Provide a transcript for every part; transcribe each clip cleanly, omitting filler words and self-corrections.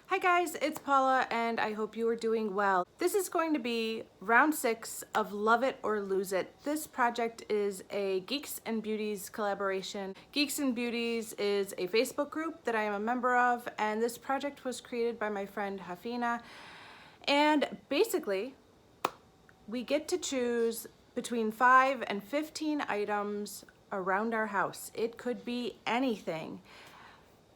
Hi guys, it's Paula and I hope you are doing well. This is going to be round 6 of Love It or Lose It. This project is a Geeks and Beauties collaboration. Geeks and Beauties is a Facebook group that I am a member of, and this project was created by my friend Hafina. And basically, we get to choose between 5 and 15 items around our house. It could be anything.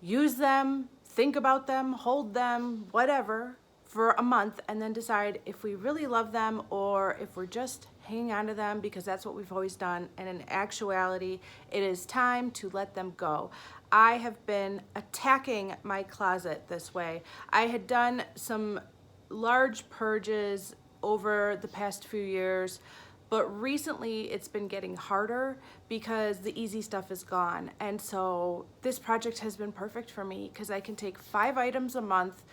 Use them, think about them, hold them, whatever, for a month, and then decide if we really love them or if we're just hanging on to them because that's what we've always done. And in actuality, it is time to let them go. I have been attacking my closet this way. I had done some large purges over the past few years, but recently it's been getting harder because the easy stuff is gone. And so this project has been perfect for me because I can take 5 items a month,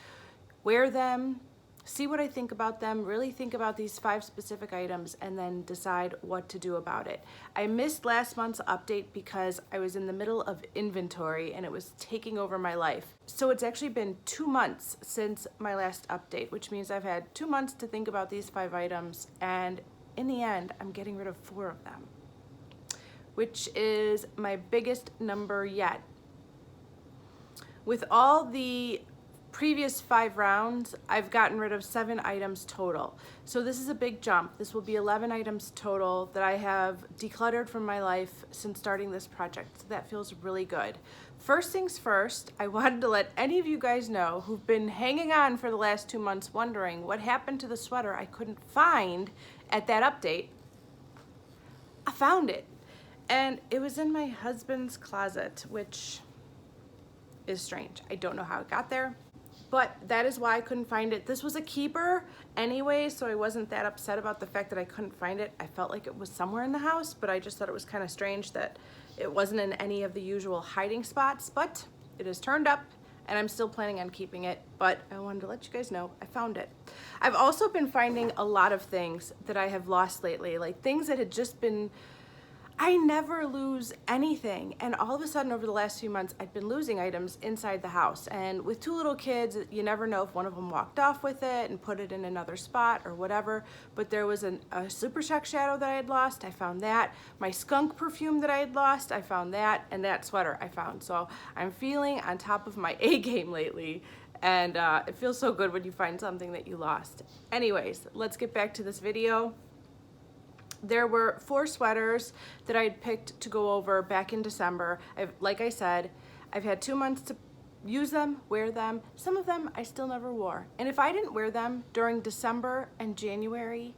wear them, see what I think about them, really think about these 5 specific items, and then decide what to do about it. I missed last month's update because I was in the middle of inventory and it was taking over my life. So it's actually been 2 months since my last update, which means I've had 2 months to think about these 5 items, and in the end, I'm getting rid of 4 of them, which is my biggest number yet. With all the previous 5 rounds, I've gotten rid of 7 items total. So this is a big jump. This will be 11 items total that I have decluttered from my life since starting this project. So that feels really good. First things first, I wanted to let any of you guys know who've been hanging on for the last 2 months wondering what happened to the sweater I couldn't find at that update. I found it. And it was in my husband's closet, which is strange. I don't know how it got there, but that is why I couldn't find it. This was a keeper anyway, so I wasn't that upset about the fact that I couldn't find it. I felt like it was somewhere in the house, but I just thought it was kind of strange that it wasn't in any of the usual hiding spots, but it is turned up and I'm still planning on keeping it, but I wanted to let you guys know I found it. I've also been finding a lot of things that I have lost lately, like things that had just been, I never lose anything. And all of a sudden over the last few months, I've been losing items inside the house. And with 2 little kids, you never know if one of them walked off with it and put it in another spot or whatever. But there was a Super Shock shadow that I had lost. I found that. My skunk perfume that I had lost, I found that. And that sweater I found. So I'm feeling on top of my A game lately. And it feels so good when you find something that you lost. Anyways, let's get back to this video. There were 4 sweaters that I had picked to go over back in December. Like I said, I've had 2 months to use them, wear them. Some of them I still never wore. And if I didn't wear them during December and January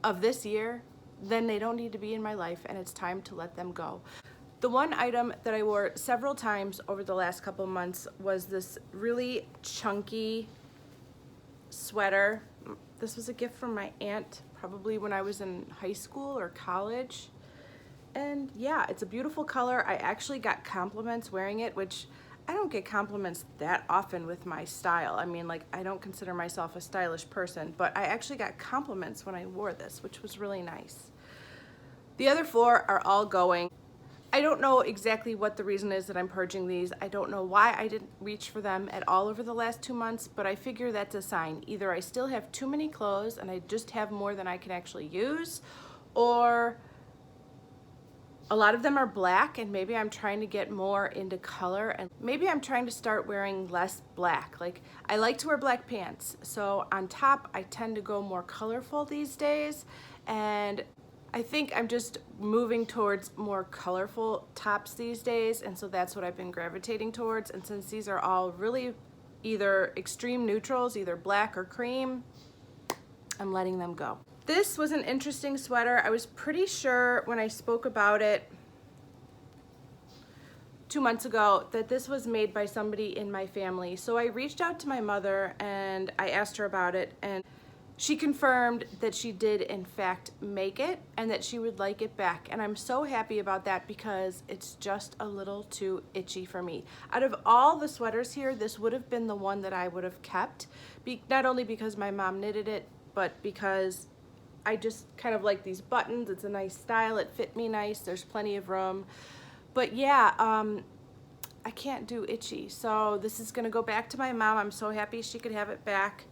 of this year, then they don't need to be in my life and it's time to let them go. The one item that I wore several times over the last couple months was this really chunky sweater. This was a gift from my aunt, probably when I was in high school or college. And yeah, it's a beautiful color. I actually got compliments wearing it, which I don't get compliments that often with my style. I mean, like, I don't consider myself a stylish person, but I actually got compliments when I wore this, which was really nice. The other 4 are all going. I don't know exactly what the reason is that I'm purging these. I don't know why I didn't reach for them at all over the last 2 months, but I figure that's a sign. Either I still have too many clothes and I just have more than I can actually use, or a lot of them are black and maybe I'm trying to get more into color, and maybe I'm trying to start wearing less black. Like, I like to wear black pants, so on top I tend to go more colorful these days, and I think I'm just moving towards more colorful tops these days, and so that's what I've been gravitating towards. And since these are all really either extreme neutrals, either black or cream, I'm letting them go. This was an interesting sweater. I was pretty sure when I spoke about it 2 months ago that this was made by somebody in my family. So I reached out to my mother and I asked her about it, and she confirmed that she did in fact make it and that she would like it back. And I'm so happy about that because it's just a little too itchy for me. Out of all the sweaters here, this would have been the one that I would have kept. Not only because my mom knitted it, but because I just kind of like these buttons. It's a nice style, it fit me nice, there's plenty of room. But yeah, I can't do itchy. So this is gonna go back to my mom. I'm so happy she could have it back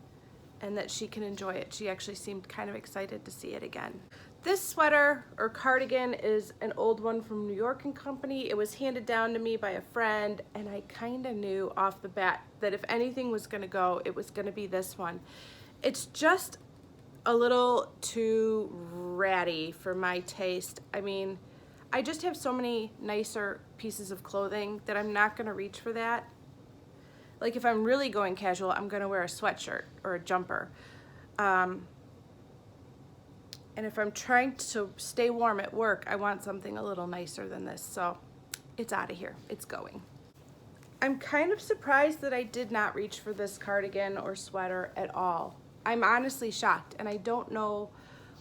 and that she can enjoy it. She actually seemed kind of excited to see it again. This sweater or cardigan is an old one from New York and Company. It was handed down to me by a friend, and I kind of knew off the bat that if anything was gonna go, it was gonna be this one. It's just a little too ratty for my taste. I mean, I just have so many nicer pieces of clothing that I'm not gonna reach for that. Like if I'm really going casual, I'm gonna wear a sweatshirt or a jumper. And if I'm trying to stay warm at work, I want something a little nicer than this. So it's out of here, it's going. I'm kind of surprised that I did not reach for this cardigan or sweater at all. I'm honestly shocked, and I don't know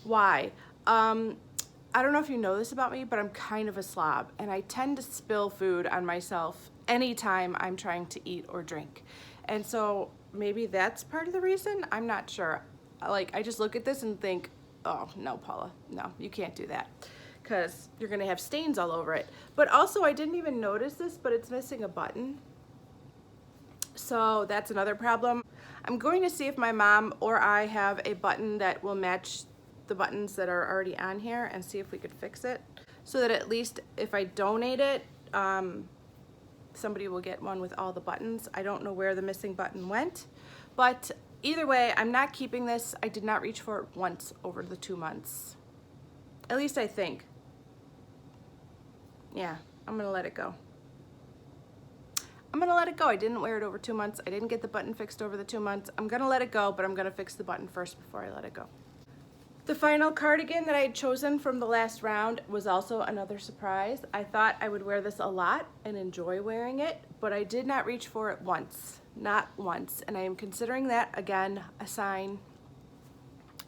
why. I don't know if you know this about me, but I'm kind of a slob, and I tend to spill food on myself anytime I'm trying to eat or drink. And so maybe that's part of the reason, I'm not sure. Like, I just look at this and think, oh, no, Paula, no, you can't do that, because you're gonna have stains all over it. But also, I didn't even notice this, but it's missing a button. So that's another problem. I'm going to see if my mom or I have a button that will match the buttons that are already on here and see if we could fix it, so that at least if I donate it, somebody will get one with all the buttons. I don't know where the missing button went, but either way, I'm not keeping this. I did not reach for it once over the 2 months. At least I think. Yeah, I'm gonna let it go. I'm gonna let it go. I didn't wear it over 2 months. I didn't get the button fixed over the 2 months. I'm gonna let it go, but I'm gonna fix the button first before I let it go. The final cardigan that I had chosen from the last round was also another surprise. I thought I would wear this a lot and enjoy wearing it, but I did not reach for it once, not once. And I am considering that, again, a sign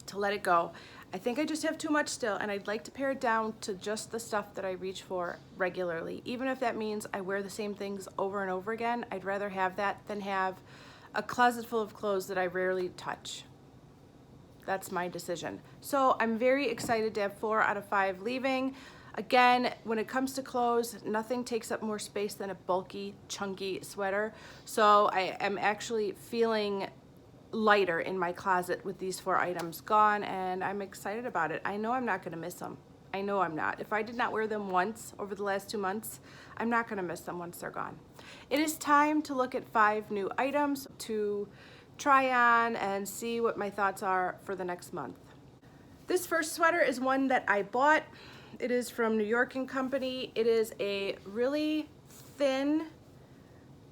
to let it go. I think I just have too much still, and I'd like to pare it down to just the stuff that I reach for regularly. Even if that means I wear the same things over and over again, I'd rather have that than have a closet full of clothes that I rarely touch. That's my decision. So I'm very excited to have 4 out of 5 leaving. Again, when it comes to clothes, nothing takes up more space than a bulky, chunky sweater. So I am actually feeling lighter in my closet with these 4 items gone, and I'm excited about it. I know I'm not gonna miss them. I know I'm not. If I did not wear them once over the last 2 months, I'm not gonna miss them once they're gone. It is time to look at 5 new items to try on and see what my thoughts are for the next month. This first sweater is one that I bought. It is from New York and Company. It is a really thin,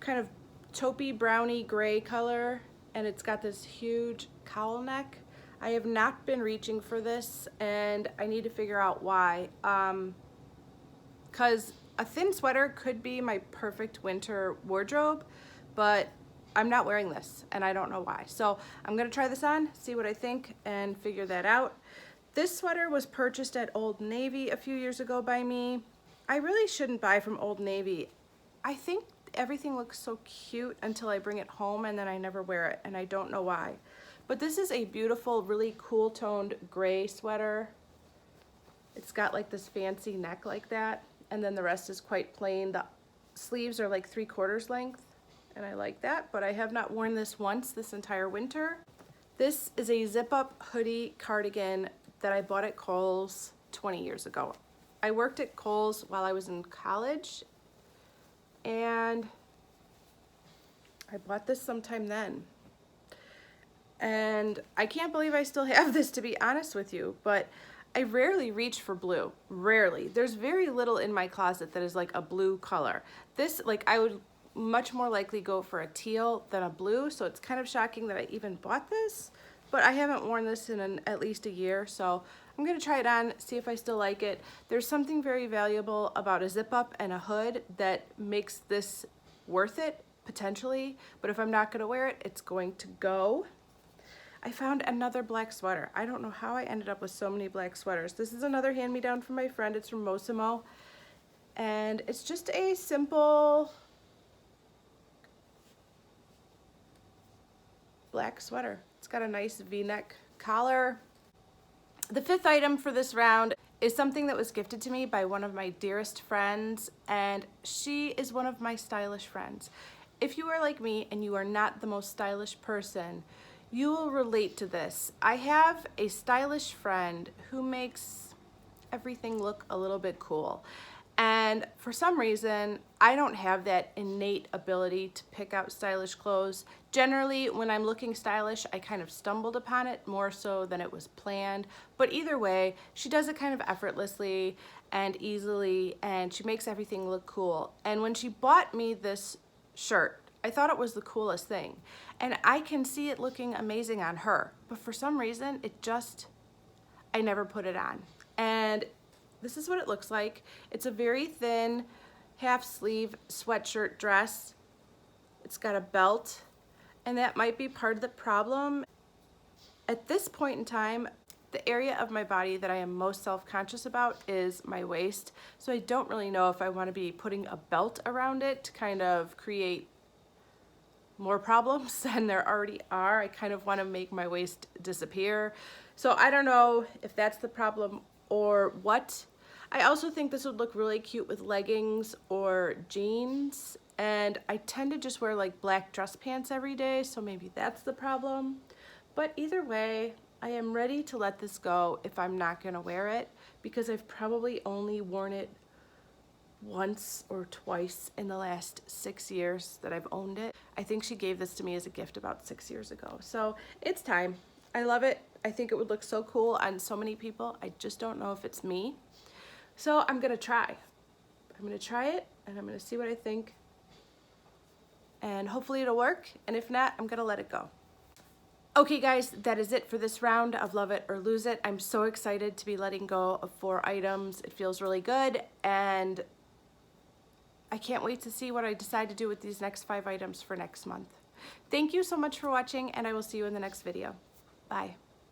kind of taupey browny gray color, and it's got this huge cowl neck. I have not been reaching for this, and I need to figure out why. Because a thin sweater could be my perfect winter wardrobe, but I'm not wearing this, and I don't know why. So I'm gonna try this on, see what I think, and figure that out. This sweater was purchased at Old Navy a few years ago by me. I really shouldn't buy from Old Navy. I think everything looks so cute until I bring it home, and then I never wear it, and I don't know why. But this is a beautiful, really cool toned gray sweater. It's got like this fancy neck like that, and then the rest is quite plain. The sleeves are like 3/4 length, and I like that, but I have not worn this once this entire winter. This is a zip-up hoodie cardigan that I bought at Kohl's 20 years ago. I worked at Kohl's while I was in college, and I bought this sometime then. And I can't believe I still have this, to be honest with you, but I rarely reach for blue, rarely. There's very little in my closet that is like a blue color. This, like, I would much more likely go for a teal than a blue, so it's kind of shocking that I even bought this, but I haven't worn this in at least a year, so I'm gonna try it on, see if I still like it. There's something very valuable about a zip up and a hood that makes this worth it, potentially, but if I'm not gonna wear it, it's going to go. I found another black sweater. I don't know how I ended up with so many black sweaters. This is another hand-me-down from my friend. It's from Mosimo, and it's just a simple black sweater. It's got a nice V-neck collar. The 5th item for this round is something that was gifted to me by one of my dearest friends, and she is one of my stylish friends. If you are like me and you are not the most stylish person, you will relate to this. I have a stylish friend who makes everything look a little bit cool. And for some reason, I don't have that innate ability to pick out stylish clothes. Generally, when I'm looking stylish, I kind of stumbled upon it more so than it was planned. But either way, she does it kind of effortlessly and easily, and she makes everything look cool. And when she bought me this shirt, I thought it was the coolest thing. And I can see it looking amazing on her. But for some reason, I never put it on. And this is what it looks like. It's a very thin half sleeve sweatshirt dress. It's got a belt, and that might be part of the problem. At this point in time, the area of my body that I am most self-conscious about is my waist. So I don't really know if I want to be putting a belt around it to kind of create more problems than there already are. I kind of want to make my waist disappear. So I don't know if that's the problem or what. I also think this would look really cute with leggings or jeans, and I tend to just wear like black dress pants every day, so maybe that's the problem. But either way, I am ready to let this go if I'm not gonna wear it, because I've probably only worn it once or twice in the last 6 years that I've owned it. I think she gave this to me as a gift about 6 years ago, so it's time. I love it. I think it would look so cool on so many people. I just don't know if it's me. So I'm gonna try. I'm gonna try it and I'm gonna see what I think. And hopefully it'll work. And if not, I'm gonna let it go. Okay guys, that is it for this round of Love It or Lose It. I'm so excited to be letting go of 4 items. It feels really good, and I can't wait to see what I decide to do with these next 5 items for next month. Thank you so much for watching, and I will see you in the next video. Bye.